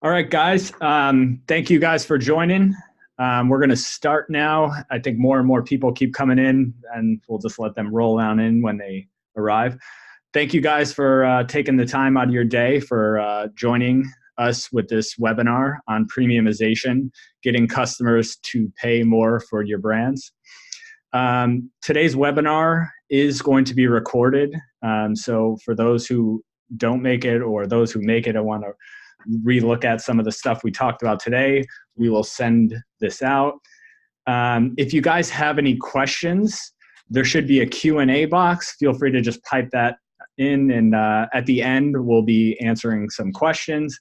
All right, guys. Thank you guys for joining. We're going to start now. I think more and more people keep coming in, and we'll just let them roll on in when they arrive. Thank you guys for taking the time out of your day for joining us with this webinar on premiumization, getting customers to pay more for your brands. Today's webinar is going to be recorded. So for those who don't make it or those who make it, I want to relook at some of the stuff we talked about today. We will send this out. If you guys have any questions, there should be a Q&A box. Feel free to just type that in, and at the end, we'll be answering some questions.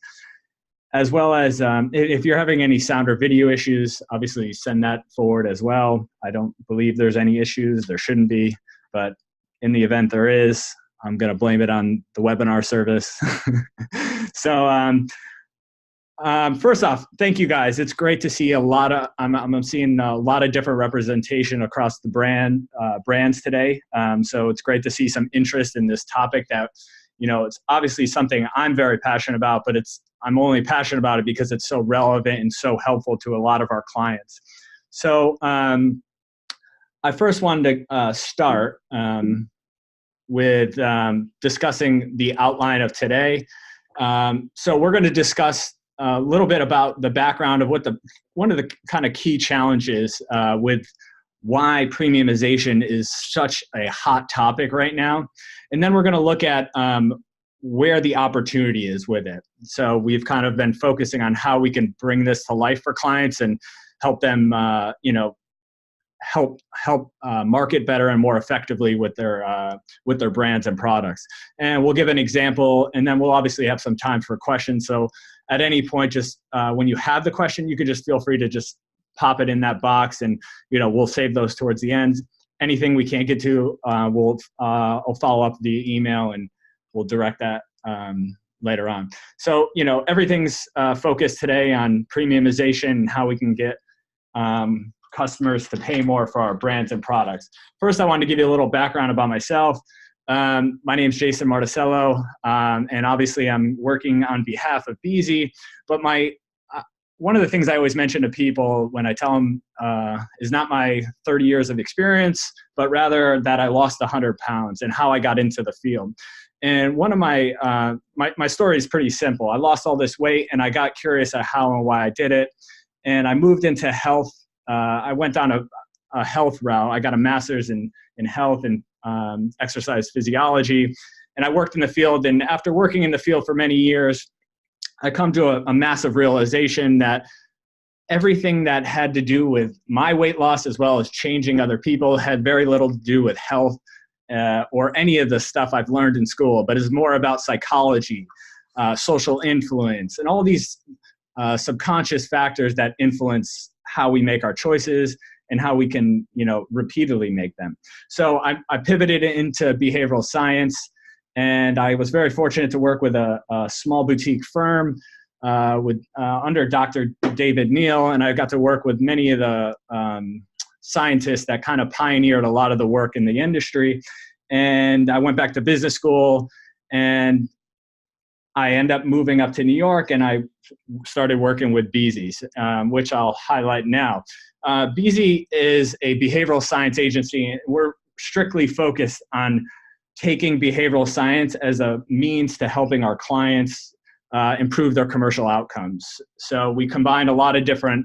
As well as if you're having any sound or video issues, obviously send that forward as well. I don't believe there's any issues. There shouldn't be, but in the event there is, I'm going to blame it on the webinar service. So first off, thank you guys. It's great to see I'm seeing a lot of different representation across the brands today. So it's great to see some interest in this topic that, it's obviously something I'm very passionate about, but I'm only passionate about it because it's so relevant and so helpful to a lot of our clients. So I first wanted to start with discussing the outline of today. So we're going to discuss a little bit about the background of one of the kind of key challenges with why premiumization is such a hot topic right now. And then we're going to look at where the opportunity is with it. So we've kind of been focusing on how we can bring this to life for clients and help them, help market better and more effectively with their brands and products. And we'll give an example, and then we'll obviously have some time for questions. So at any point, just when you have the question, you can just feel free to just pop it in that box, and we'll save those towards the end. Anything we can't get to, I'll follow up via email, and we'll direct that later on. So everything's focused today on premiumization and how we can get customers to pay more for our brands and products. First, I wanted to give you a little background about myself. My name is Jason Marticello, and obviously I'm working on behalf of Beezy, but one of the things I always mention to people when I tell them is not my 30 years of experience, but rather that I lost 100 pounds and how I got into the field. And one of my story is pretty simple. I lost all this weight, and I got curious at how and why I did it. And I moved into health. I went down a health route. I got a master's in health and exercise physiology, and I worked in the field. And after working in the field for many years, I come to a massive realization that everything that had to do with my weight loss as well as changing other people had very little to do with health or any of the stuff I've learned in school, but is more about psychology, social influence, and all these subconscious factors that influence how we make our choices and how we can, repeatedly make them. So I pivoted into behavioral science, and I was very fortunate to work with a small boutique firm under Dr. David Neal, and I got to work with many of the scientists that kind of pioneered a lot of the work in the industry. And I went back to business school, and I ended up moving up to New York, and I started working with Beezy, which I'll highlight now. Beezy is a behavioral science agency, and we're strictly focused on taking behavioral science as a means to helping our clients improve their commercial outcomes. So we combine a lot of different,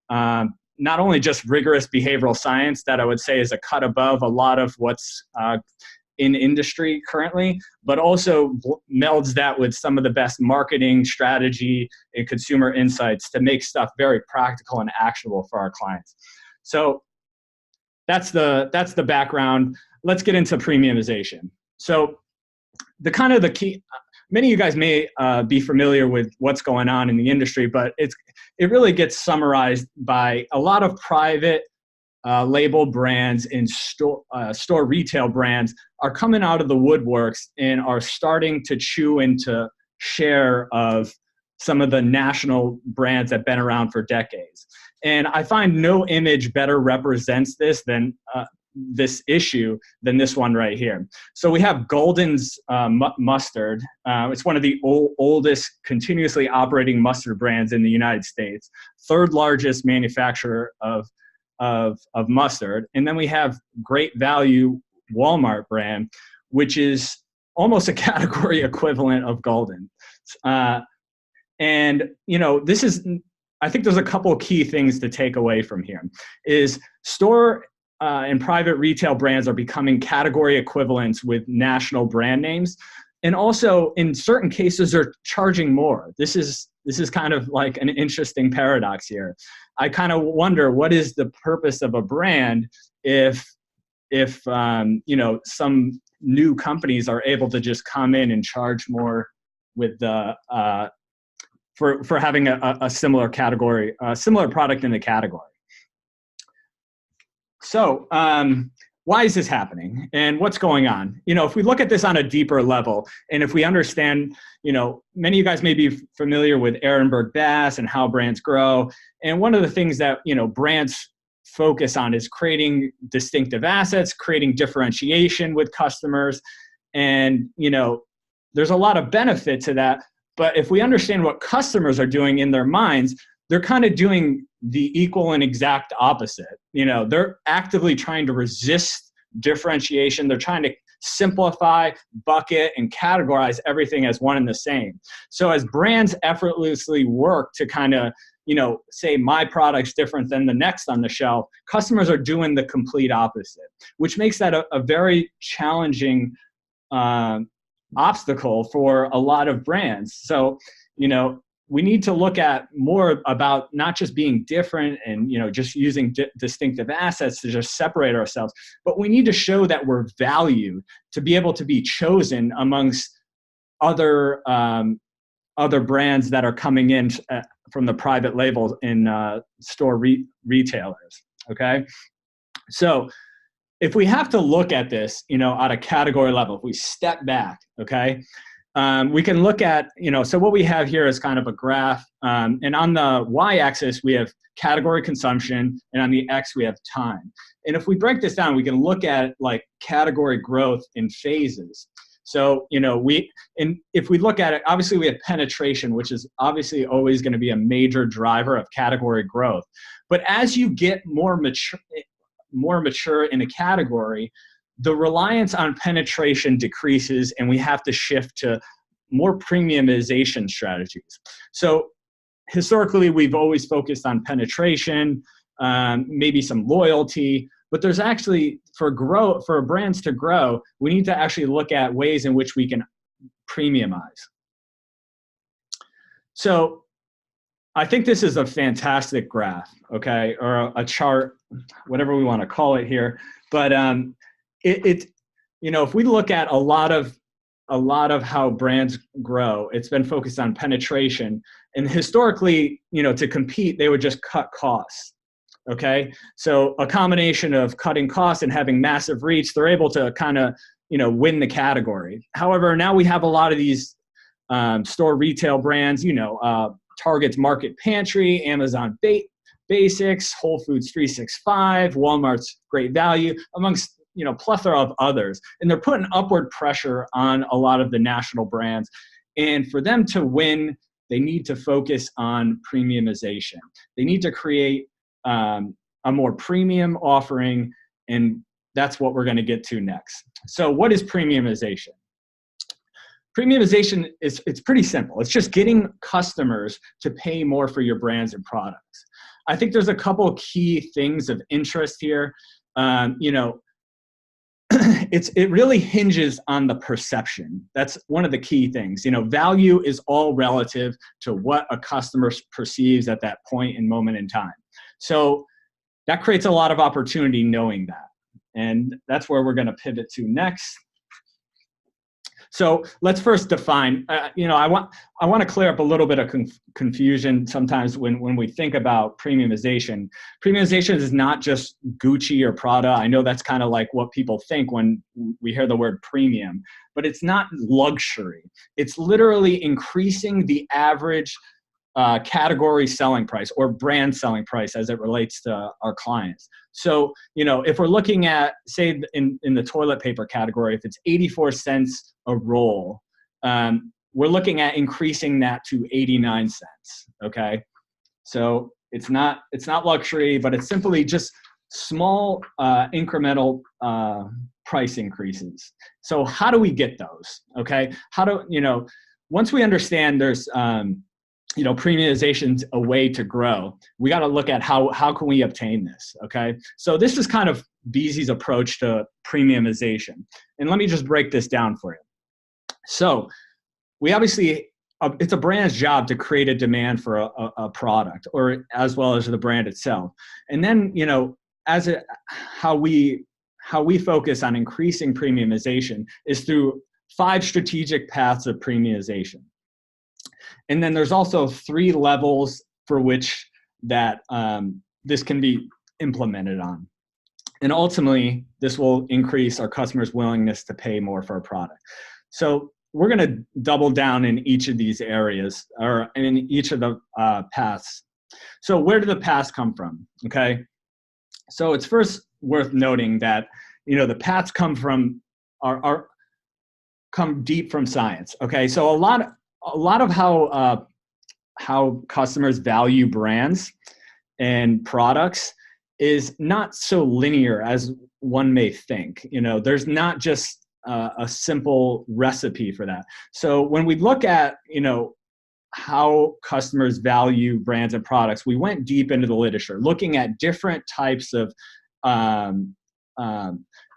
not only just rigorous behavioral science that I would say is a cut above a lot of what's in industry currently, but also melds that with some of the best marketing strategy and consumer insights to make stuff very practical and actionable for our clients. So that's the background. Let's get into premiumization. So the key, many of you guys may be familiar with what's going on in the industry, but it really gets summarized by a lot of private label brands and store retail brands are coming out of the woodworks and are starting to chew into share of some of the national brands that have been around for decades. And I find no image better represents this than this issue than this one right here. So we have Golden's mustard. It's one of the oldest continuously operating mustard brands in the United States, third largest manufacturer of mustard. And then we have Great Value Walmart brand, which is almost a category equivalent of Golden. And, you know, this is, I think there's a couple of key things to take away from here is store and private retail brands are becoming category equivalents with national brand names. And also in certain cases are charging more. This is kind of like an interesting paradox here. I kind of wonder what is the purpose of a brand if you know, some new companies are able to just come in and charge more with the for having a similar category, a similar product in the category. So why is this happening and what's going on? You know, if we look at this on a deeper level, and if we understand, you know, many of you guys may be familiar with Ehrenberg Bass and how brands grow. And one of the things that, you know, brands focus on is creating distinctive assets, creating differentiation with customers. And, you know, there's a lot of benefit to that. But if we understand what customers are doing in their minds, they're kind of doing the equal and exact opposite. You know, they're actively trying to resist differentiation. They're trying to simplify, bucket, and categorize everything as one and the same. So as brands effortlessly work to kind of, you know, say my product's different than the next on the shelf, customers are doing the complete opposite, which makes that a very challenging obstacle for a lot of brands. So, you know, we need to look at more about not just being different and, you know, just using distinctive assets to just separate ourselves, but we need to show that we're valued to be able to be chosen amongst other brands that are coming in from the private labels in store retailers. Okay, so if we have to look at this, you know, at a category level, if we step back, okay, we can look at, you know, so what we have here is kind of a graph, and on the y-axis we have category consumption, and on the x we have time. And if we break this down, we can look at like category growth in phases. So, you know, if we look at it, obviously we have penetration, which is obviously always going to be a major driver of category growth. But as you get more mature in a category, the reliance on penetration decreases, and we have to shift to more premiumization strategies. So historically, we've always focused on penetration, maybe some loyalty, but there's actually, for brands to grow, we need to actually look at ways in which we can premiumize. So I think this is a fantastic graph, okay, or a chart, whatever we want to call it here. But you know, if we look at a lot of how brands grow, it's been focused on penetration. And historically, you know, to compete, they would just cut costs. Okay, so a combination of cutting costs and having massive reach, they're able to kind of, you know, win the category. However, now we have a lot of these store retail brands, you know, Target's Market Pantry, Amazon Basics, Whole Foods 365, Walmart's Great Value, amongst, you know, plethora of others. And they're putting upward pressure on a lot of the national brands. And for them to win, they need to focus on premiumization. They need to create a more premium offering, and that's what we're going to get to next. So what is premiumization? Premiumization it's pretty simple. It's just getting customers to pay more for your brands and products. I think there's a couple of key things of interest here. You know, it really hinges on the perception. That's one of the key things. You know, value is all relative to what a customer perceives at that point and moment in time. So that creates a lot of opportunity knowing that. And that's where we're going to pivot to next. So let's first define, you know, I want to clear up a little bit of confusion sometimes when we think about premiumization. Premiumization is not just Gucci or Prada. I know that's kind of like what people think when we hear the word premium, but it's not luxury. It's literally increasing the average category selling price or brand selling price as it relates to our clients. So, if we're looking at, say, in the toilet paper category, if it's 84 cents a roll, we're looking at increasing that to 89 cents. Okay. So it's not luxury, but it's simply just small incremental price increases. So how do we get those? Okay. Once we understand there's, premiumization's a way to grow, we got to look at how can we obtain this. Okay. So this is kind of Beezy's approach to premiumization. And let me just break this down for you. So we obviously, it's a brand's job to create a demand for a product, or as well as the brand itself. And then, how we focus on increasing premiumization is through 5 strategic paths of premiumization. And then there's also 3 levels for which that this can be implemented on. And ultimately, this will increase our customers' willingness to pay more for a product. So we're going to double down in each of these areas, or in each of the paths. So where do the paths come from? Okay. So it's first worth noting that, the paths come from come deep from science. Okay. So a lot of how customers value brands and products is not so linear as one may think. There's not just a simple recipe for that. So when we look at, how customers value brands and products, we went deep into the literature, looking at different types of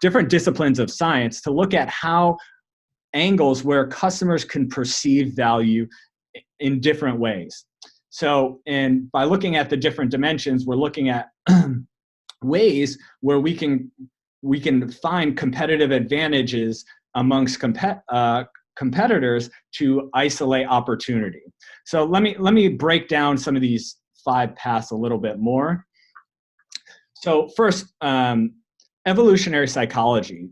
different disciplines of science to look at how angles where customers can perceive value in different ways. So, and by looking at the different dimensions, we're looking at ways where we can find competitive advantages amongst competitors to isolate opportunity. So let me break down some of these 5 paths a little bit more. So first, evolutionary psychology.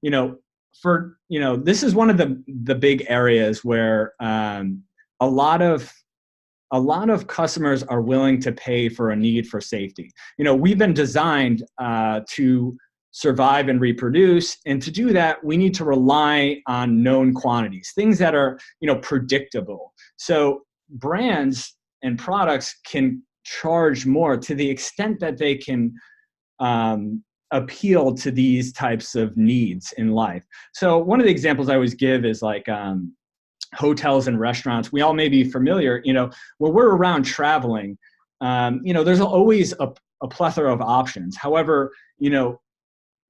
This is one of the big areas where a lot of customers are willing to pay for a need for safety. We've been designed to survive and reproduce, and to do that, we need to rely on known quantities, things that are predictable. So brands and products can charge more to the extent that they can appeal to these types of needs in life. So one of the examples I always give is like hotels and restaurants. We all may be familiar, when we're around traveling, there's always a plethora of options. However,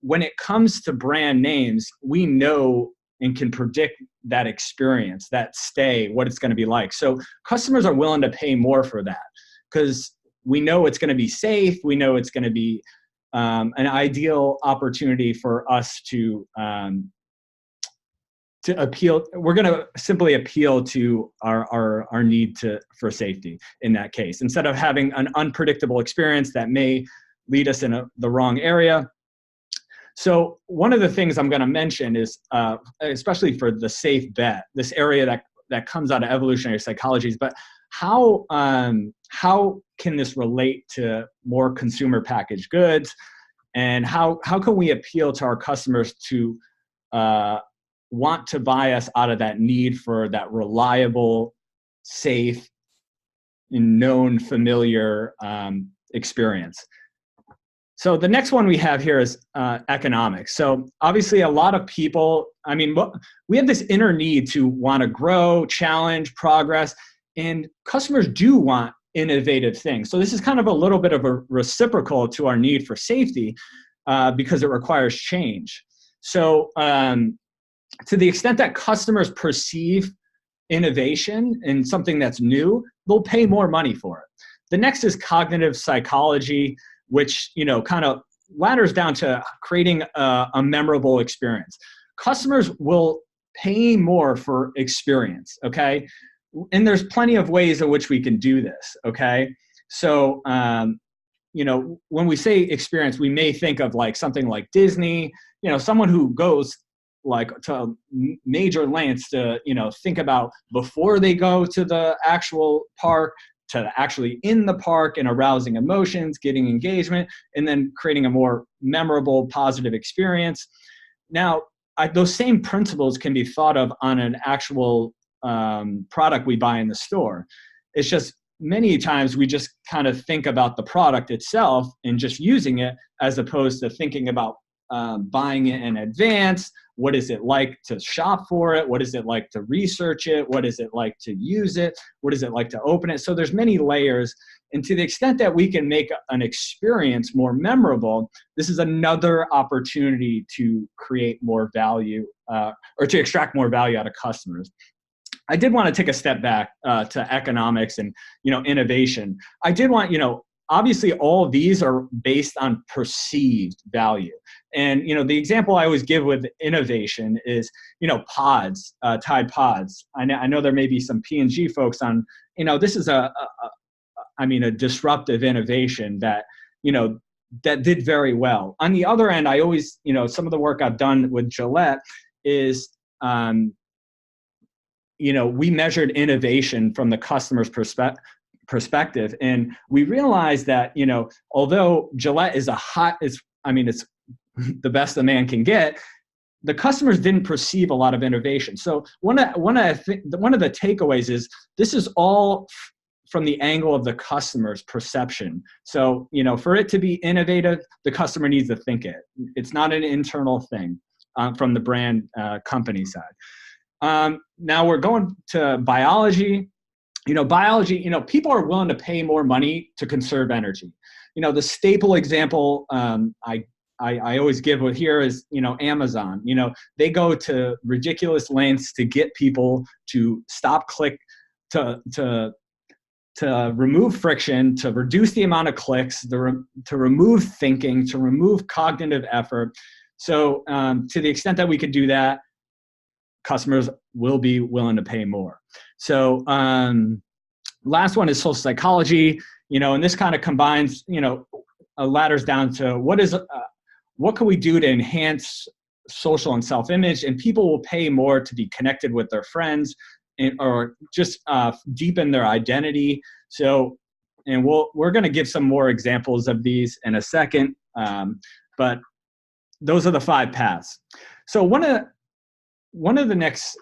when it comes to brand names, we know and can predict that experience, that stay, what it's going to be like. So customers are willing to pay more for that because we know it's going to be safe. We know it's going to be an ideal opportunity for us to appeal. We're going to simply appeal to our need for safety in that case, instead of having an unpredictable experience that may lead us in the wrong area. So one of the things I'm going to mention is, especially for the safe bet, this area that comes out of evolutionary psychology, but how can this relate to more consumer packaged goods, and how can we appeal to our customers to want to buy us out of that need for that reliable, safe, and known, familiar experience? So the next one we have here is economics. So obviously a lot of people, we have this inner need to want to grow, challenge, progress, and customers do want innovative things. So this is kind of a little bit of a reciprocal to our need for safety because it requires change. So to the extent that customers perceive innovation in something that's new, they'll pay more money for it. The next is cognitive psychology, which kind of ladders down to creating a memorable experience. Customers will pay more for experience, okay? And there's plenty of ways in which we can do this, okay? So, when we say experience, we may think of like something like Disney, someone who goes like to major lengths to, think about before they go to the actual park, to actually in the park and arousing emotions, getting engagement, and then creating a more memorable, positive experience. Now, those same principles can be thought of on an actual product we buy in the store. It's just many times we just kind of think about the product itself and just using it, as opposed to thinking about buying it in advance. What is it like to shop for it? What is it like to research it? What is it like to use it? What is it like to open it? So there's many layers. And to the extent that we can make an experience more memorable, this is another opportunity to create more value or to extract more value out of customers. I did want to take a step back to economics and, innovation. I did want, obviously all of these are based on perceived value. And, the example I always give with innovation is, pods, Tide Pods. I know there may be some P&G folks on, this is a disruptive innovation that, that did very well. On the other end, I always, some of the work I've done with Gillette is, we measured innovation from the customer's perspective. And we realized that, although Gillette is it's the best a man can get, the customers didn't perceive a lot of innovation. So one of the takeaways is this is all from the angle of the customer's perception. So, for it to be innovative, the customer needs to think it. It's not an internal thing from the brand company side. Now we're going to biology. Biology, people are willing to pay more money to conserve energy. The staple example I always give here is, Amazon. They go to ridiculous lengths to get people to to remove friction, to reduce the amount of clicks, to remove thinking, to remove cognitive effort. So to the extent that we could do that, customers will be willing to pay more. So last one is social psychology, and this kind of combines, ladders down to what can we do to enhance social and self-image, and people will pay more to be connected with their friends or just deepen their identity. So, and we're going to give some more examples of these in a second, but those are the 5 paths. So one of the next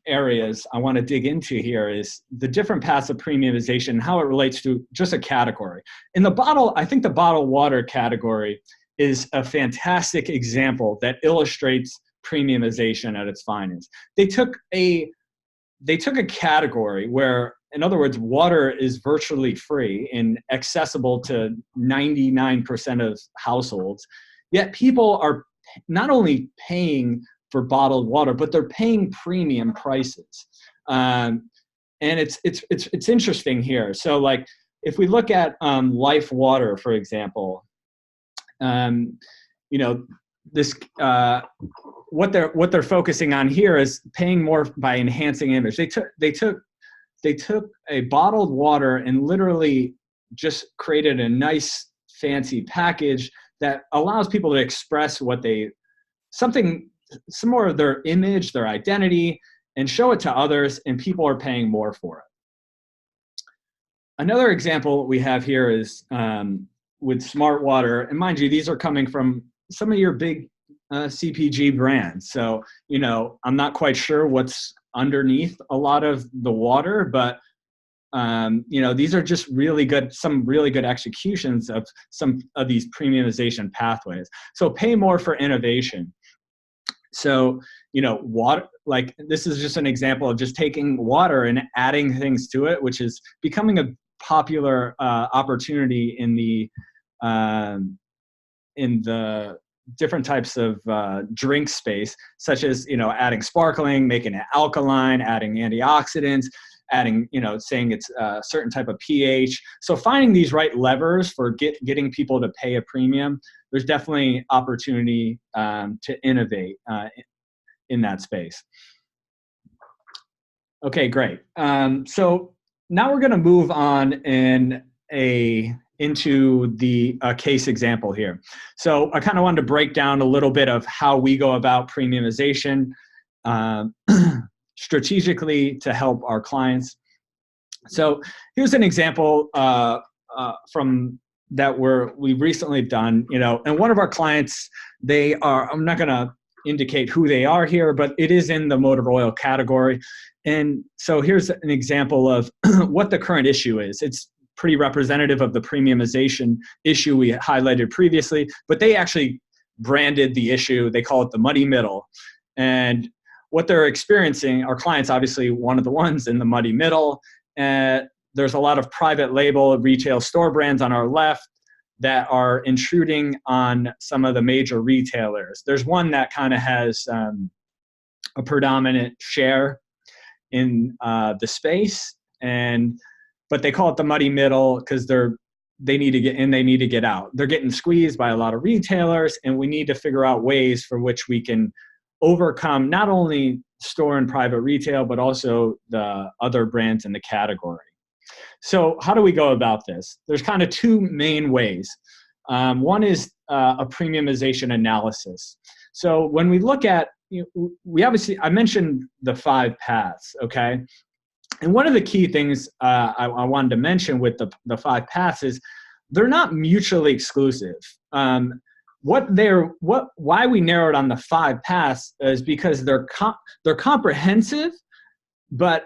areas I want to dig into here is the different paths of premiumization and how it relates to just a category. I think the bottled water category is a fantastic example that illustrates premiumization at its finest. They took a category where, in other words, water is virtually free and accessible to 99% of households, yet people are not only paying for bottled water, but they're paying premium prices. And it's interesting here. So like, if we look at Life Water, for example, this what they're focusing on here is paying more by enhancing image. They took a bottled water and literally just created a nice fancy package that allows people to express some more of their image, their identity, and show it to others, and people are paying more for it. Another example we have here is with Smart Water, and mind you, these are coming from some of your big CPG brands. So, I'm not quite sure what's underneath a lot of the water, but these are just some really good executions of some of these premiumization pathways. So pay more for innovation. So, water, like this is just an example of just taking water and adding things to it, which is becoming a popular opportunity in the different types of drink space, such as, adding sparkling, making it alkaline, adding antioxidants, adding, saying it's a certain type of pH. So finding these right levers for getting people to pay a premium, there's definitely opportunity to innovate in that space. Okay, great. So now we're going to move on in into the case example here. So I kind of wanted to break down a little bit of how we go about premiumization strategically to help our clients. So here's an example from that we recently done, and one of our clients, they are, I'm not going to indicate who they are here, but it is in the motor oil category. And so here's an example of what the current issue is. It's pretty representative of the premiumization issue we highlighted previously, but they actually branded the issue. They call it the muddy middle. And what they're experiencing, our clients, obviously one of the ones in the muddy middle. There's a lot of private label retail store brands on our left that are intruding on some of the major retailers. There's one that kind of has a predominant share in the space, but they call it the muddy middle because they need to get in, they need to get out. They're getting squeezed by a lot of retailers, and we need to figure out ways for which we can overcome not only store and private retail, but also the other brands in the category. So how do we go about this? There's kind of two main ways. One is a premiumization analysis. So when we look at, we obviously, I mentioned the 5 paths, okay? And one of the key things I wanted to mention with the 5 paths is they're not mutually exclusive. Why we narrowed on the 5 paths is because they're comprehensive, but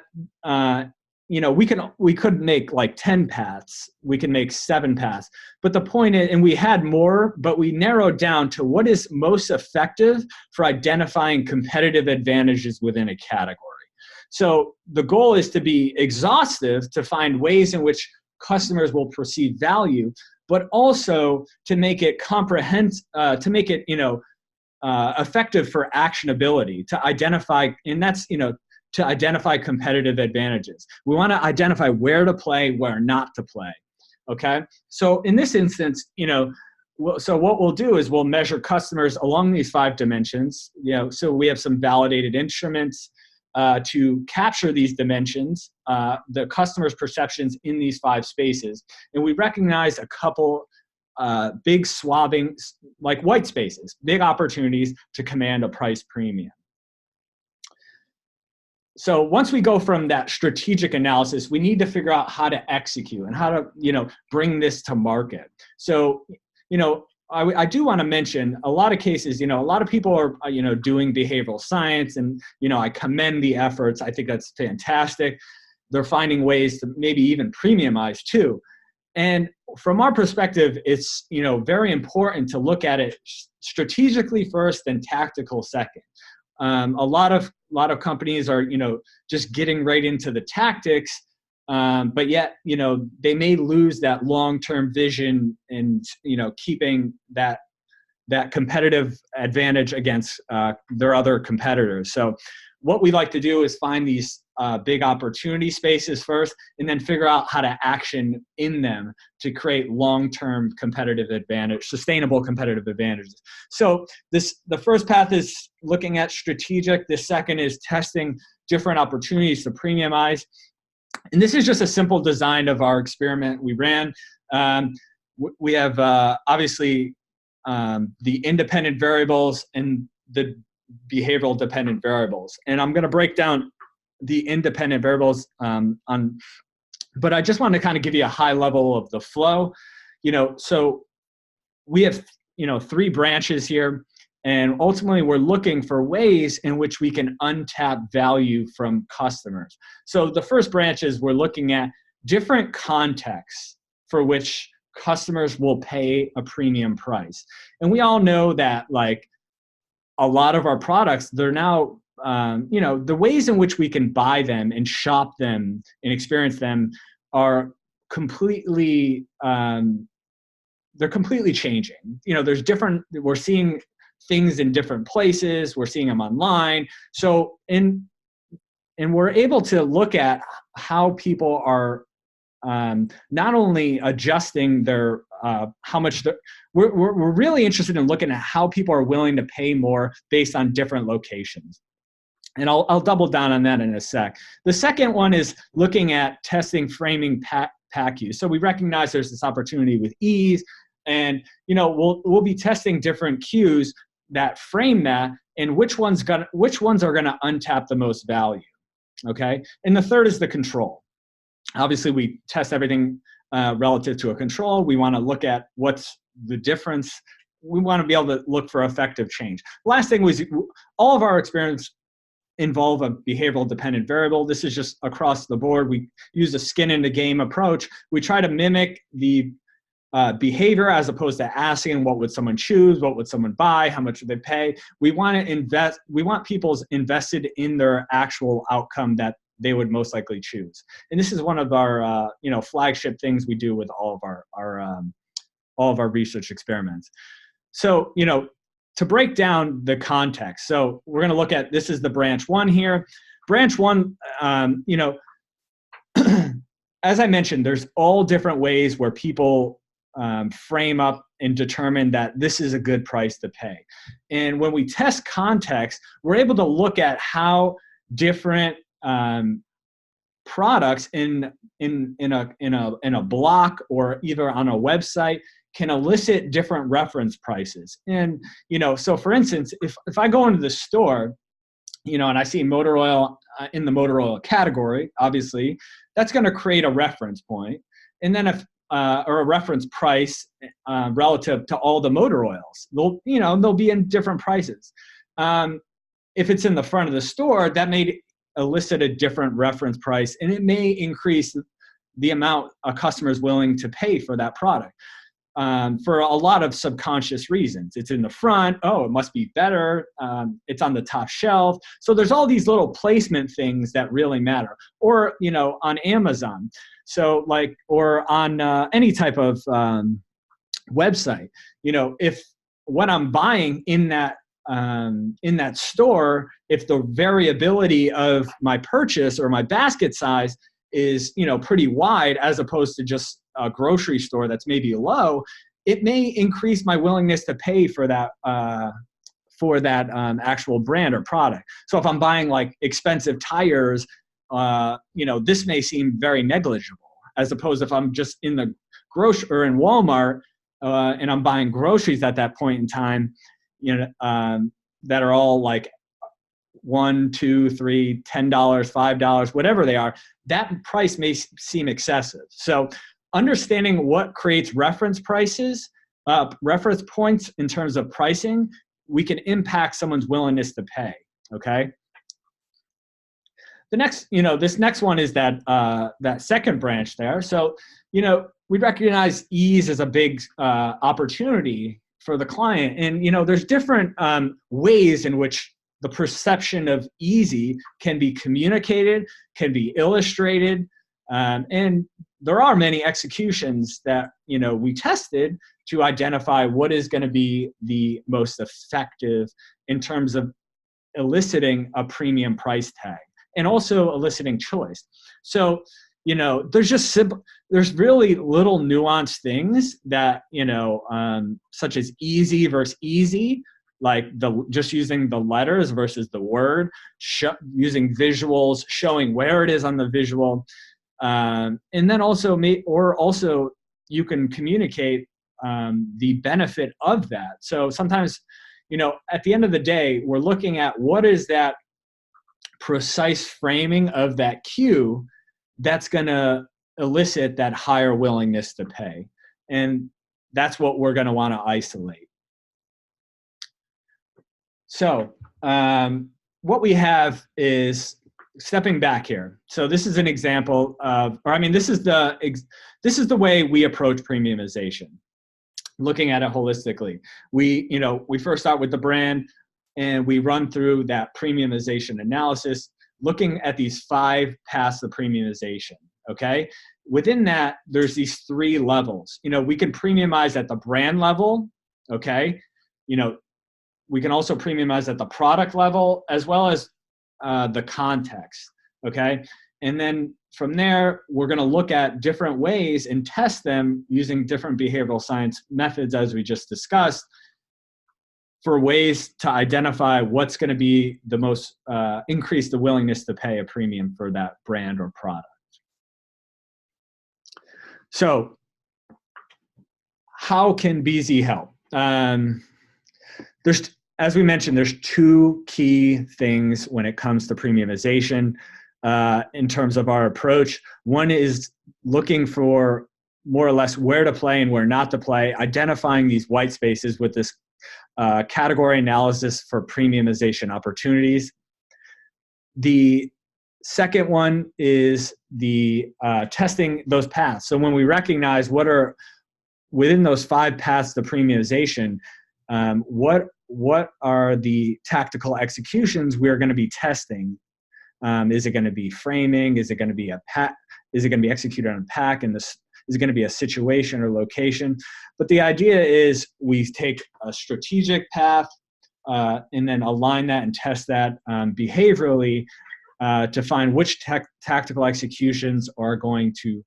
we could make like 10 paths. We can make 7 paths. But the point is, and we had more, but we narrowed down to what is most effective for identifying competitive advantages within a category. So the goal is to be exhaustive, to find ways in which customers will perceive value, but also to make it to make it effective for actionability, to identify, and that's to identify competitive advantages. We want to identify where to play, where not to play. Okay, so in this instance, so what we'll do is we'll measure customers along these 5 dimensions. So we have some validated instruments to capture these dimensions, the customer's perceptions in these 5 spaces. And we recognize a couple big swathing, like white spaces, big opportunities to command a price premium. So once we go from that strategic analysis, we need to figure out how to execute and how to, bring this to market. So, I do want to mention a lot of cases, a lot of people are, doing behavioral science, and, I commend the efforts. I think that's fantastic. They're finding ways to maybe even premiumize too. And from our perspective, it's, very important to look at it strategically first and tactical second. A lot of companies are, just getting right into the tactics, but yet, they may lose that long-term vision and, keeping that competitive advantage against their other competitors. So what we like to do is find these big opportunity spaces first, and then figure out how to action in them to create long-term competitive advantage, sustainable competitive advantages. So the first path is looking at strategic. The second is testing different opportunities to premiumize. And this is just a simple design of our experiment we ran. We have obviously the independent variables and the behavioral dependent variables. And I'm going to break down the independent variables but I just want to kind of give you a high level of the flow. So we have 3 branches here, and ultimately we're looking for ways in which we can untap value from customers. So the first branch is we're looking at different contexts for which customers will pay a premium price. And we all know that, like, a lot of our products, they're now the ways in which we can buy them and shop them and experience them are completely, they're completely changing. There's different, we're seeing things in different places, we're seeing them online. So, and we're able to look at how people are not only adjusting their, how much we're really interested in looking at how people are willing to pay more based on different locations. And I'll double down on that in a sec. The second one is looking at testing framing pack use. So we recognize there's this opportunity with ease, and we'll be testing different cues that frame that, and which ones are gonna untap the most value. Okay, and the third is the control. Obviously, we test everything relative to a control. We want to look at what's the difference. We want to be able to look for effective change. Last thing was, all of our experiments involve a behavioral dependent variable. This is just across the board. We use a skin in the game approach. We try to mimic the behavior as opposed to asking what would someone choose, what would someone buy, how much would they pay. We want to invest. We want people invested in their actual outcome that they would most likely choose. And this is one of our flagship things we do with all of our research experiments. So to break down the context, so we're going to look at, this is the branch one here. Branch one, as I mentioned, there's all different ways where people frame up and determine that this is a good price to pay. And when we test context, we're able to look at how different products in a block or either on a website can elicit different reference prices. And so for instance, if I go into the store, and I see motor oil in the motor oil category, obviously that's going to create a reference point, and then or a reference price relative to all the motor oils. They'll be in different prices. If it's in the front of the store, that may elicit a different reference price, and it may increase the amount a customer is willing to pay for that product. For a lot of subconscious reasons. It's in the front, it must be better. It's on the top shelf. So there's all these little placement things that really matter. Or, on Amazon. So or on any type of website, if what I'm buying in that store, if the variability of my purchase or my basket size is pretty wide, as opposed to just a grocery store that's maybe low, it may increase my willingness to pay for that actual brand or product. So if I'm buying expensive tires, this may seem very negligible, as opposed if I'm just in the grocery or in Walmart and I'm buying groceries at that point in time, that are all $1, $2, $3, $10, $5, whatever they are, that price may seem excessive. So understanding what creates reference prices, reference points in terms of pricing, we can impact someone's willingness to pay. Okay. The next, this next one is that second branch there. So, we recognize ease as a big opportunity for the client, and there's different ways in which the perception of easy can be communicated, can be illustrated, and there are many executions that we tested to identify what is going to be the most effective in terms of eliciting a premium price tag and also eliciting choice. So there's really little nuanced things that such as easy versus easy, like just using the letters versus the word, using visuals, showing where it is on the visual. And then also you can communicate the benefit of that. So sometimes, at the end of the day, we're looking at what is that precise framing of that cue that's going to elicit that higher willingness to pay. And that's what we're going to want to isolate. So what we have is, stepping back here. So this is an example of, this is the way we approach premiumization, looking at it holistically. We first start with the brand, and we run through that premiumization analysis, looking at these 5 paths of premiumization. Okay. Within that, there's these 3 levels. We can premiumize at the brand level. Okay. We can also premiumize at the product level, as well as the context. Okay. And then from there, we're going to look at different ways and test them using different behavioral science methods, as we just discussed, for ways to identify what's going to be the most increase the willingness to pay a premium for that brand or product. So how can BZ help? As we mentioned, there's two key things when it comes to premiumization in terms of our approach. One is looking for more or less where to play and where not to play, identifying these white spaces with this category analysis for premiumization opportunities. The second one is the testing those paths. So when we recognize what are within those 5 paths to premiumization, what are the tactical executions we're going to be testing? Is it going to be framing? Is it going to be is it going to be executed on a pack? And is it going to be a situation or location? But the idea is we take a strategic path and then align that and test that behaviorally to find which tactical executions are going to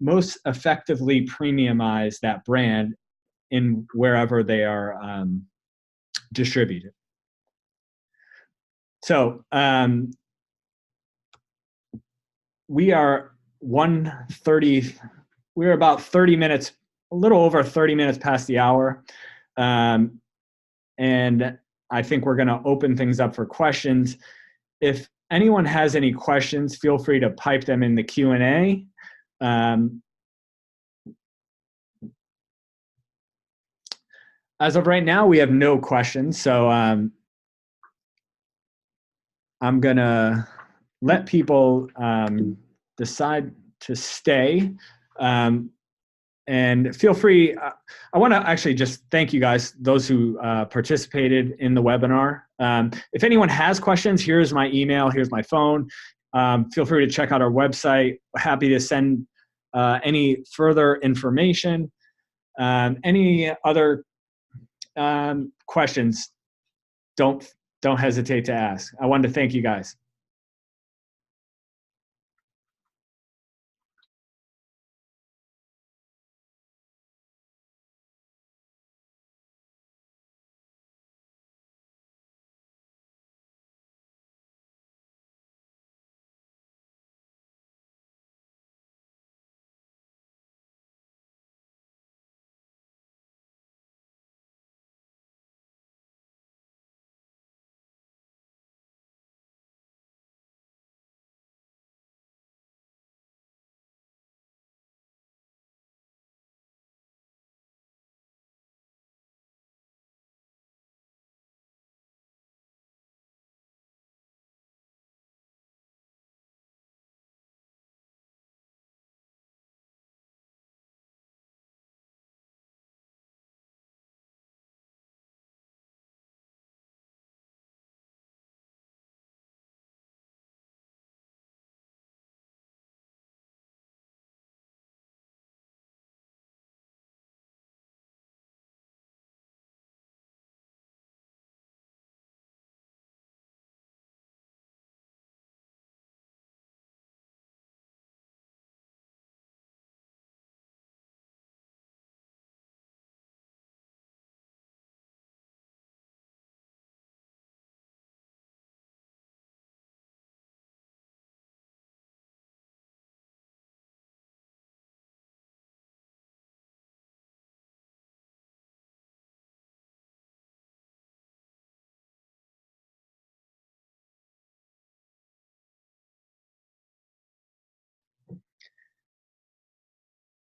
most effectively premiumize that brand in wherever they are distributed. So we are we're about 30 minutes, a little over 30 minutes past the hour. And I think we're going to open things up for questions. If anyone has any questions, feel free to pipe them in the Q&A. As of right now, we have no questions. So I'm going to let people decide to stay. And feel free, I want to actually just thank you guys, those who participated in the webinar. If anyone has questions, here's my email, here's my phone. Feel free to check out our website. Happy to send any further information. Any other questions, don't hesitate to ask. I wanted to thank you guys.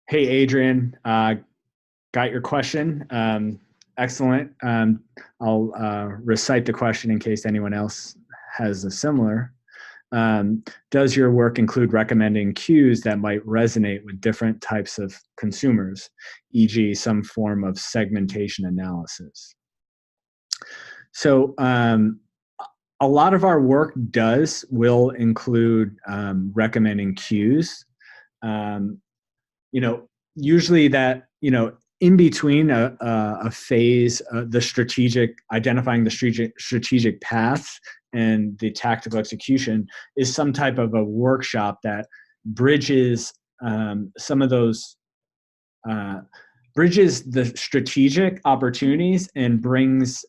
Hey, Adrian, got your question. Excellent. I'll recite the question in case anyone else has a similar. Does your work include recommending cues that might resonate with different types of consumers, e.g. some form of segmentation analysis? So a lot of our work will include recommending cues. Usually that, in between a phase, identifying the strategic paths and the tactical execution is some type of a workshop that bridges some of those bridges the strategic opportunities and brings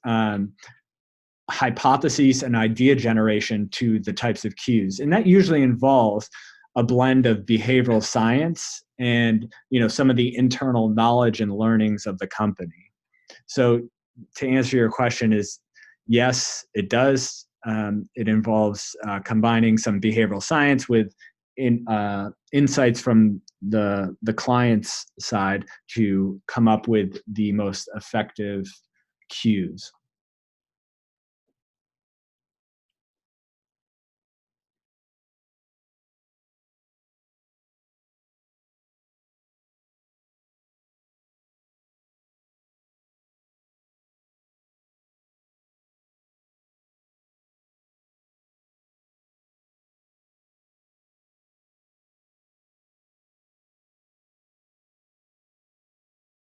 hypotheses and idea generation to the types of cues. And that usually involves a blend of behavioral science and, some of the internal knowledge and learnings of the company. So to answer your question is, yes, it does. It involves combining some behavioral science with insights from the client's side to come up with the most effective cues.